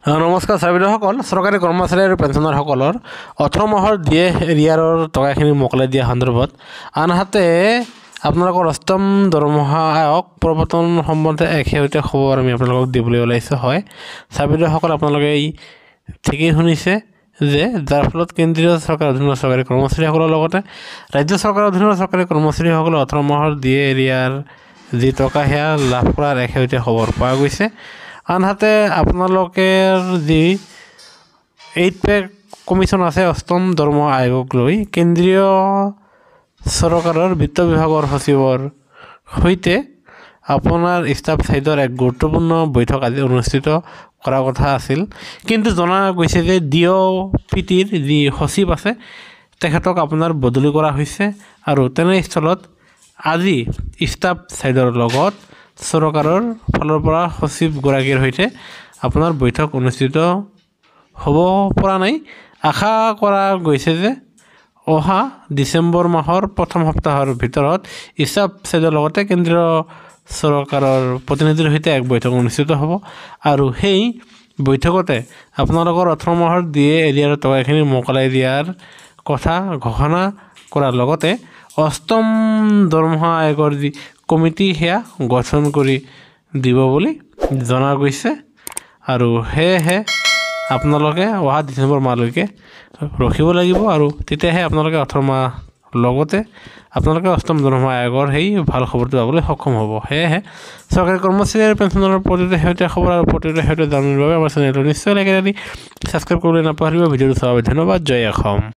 নমস্কাৰ ছাৰবিদসকল চৰকাৰী কৰ্মচাৰী আৰু পেঞ্চনাৰসকলৰ 18 মাহৰ দিয়ে এৰিয়াৰৰ টকাখিনি মোকলাই দিয়া সন্দৰ্ভত আনহাতে আপোনালোকৰ অষ্টম দৰমহা আয়োগ প্ৰৱৰ্তন সম্বন্ধে শেহতীয়া খবৰ আমি আপোনালোকক দিবলৈ ওলাইছোঁ হয় ছাৰবিদসকল আপোনালোকে ঠিকই শুনিছে যে যাৰ ফলত কেন্দ্ৰীয় চৰকাৰৰ অধীনৰ চৰকাৰী কৰ্মচাৰীসকলৰ লগতে ৰাজ্য চৰকাৰৰ অধীনৰ চৰকাৰী কৰ্মচাৰীসকলে 18 মাহৰ দিয়ে এৰিয়াৰ যি টকা সেয়া লাভ কৰাৰ শেহতীয়া খবৰ পোৱা গৈছে আনহাতে আপোনালোকে যি 8 পে কমিশন আছে অষ্টম দৰমহা আয়োগক লৈ কেন্দ্ৰীয় চৰকাৰৰ বিত্ত বিভাগৰ সচিবৰ সৈতে আপোনাৰ ষ্টাফ সাইডৰ এক গুৰুত্বপূৰ্ণ বৈঠক আজি অনুষ্ঠিত কৰাৰ কথা আছিল কিন্তু জনা গৈছে যে ডিঅ'পিটিৰ যি সচিব আছে তেখেতক আপোনাৰ বদলি কৰা হৈছে আৰু তেনেস্থলত আজি ষ্টাফ সাইডৰ লগত চৰকাৰৰ ফালৰ পৰা সচিবগৰাকীৰ সৈতে আপোনাৰ বৈঠক অনুষ্ঠিত হ'ব পৰা নাই আশা কৰা গৈছে যে অহা ডিসেম্বৰ মাহৰ প্ৰথম সপ্তাহৰ ভিতৰত ষ্টাফ সাইডৰ লগতে কেন্দ্ৰীয় চৰকাৰৰ প্ৰতিনিধিৰ সৈতে এক বৈঠক অনুষ্ঠিত হ'ব আৰু সেই বৈঠকতে আপোনালোকৰ 18 মাহৰ দিয়ে এৰিয়াৰ টকাখিনি মোকলাই দিয়াৰ কথা ঘোষণা কৰাৰ লগতে অষ্টম দৰমহা আয়োগৰ যি কমিটি সেয়া গঠন কৰি দিব বুলি জনা গৈছে আৰু হেহে আপোনালোকে অহা ডিসেম্বৰ মাহলৈকে ৰখিব লাগিব আৰু তেতিয়াহে আপোনালোকে 18 মাহ লগতে আপোনালোকে অষ্টম দৰমহা আয়োগৰ সেই ভাল খবৰটো পাবলৈ সক্ষম হ'ব হেহে চৰকাৰী কৰ্মচাৰী আৰু পেঞ্চনৰ প্ৰতিটো শেহতীয়া খবৰ আৰু প্ৰতিটো শেহতীয়া জানিবৰ বাবে আমাৰ চেনেলটো নিশ্চয় লাইক কৰি সাবস্ক্ৰাইব কৰিবলৈ নাপাহৰিব ভিডিঅ'টো চাবলৈ ধন্যবাদ জয় অসম।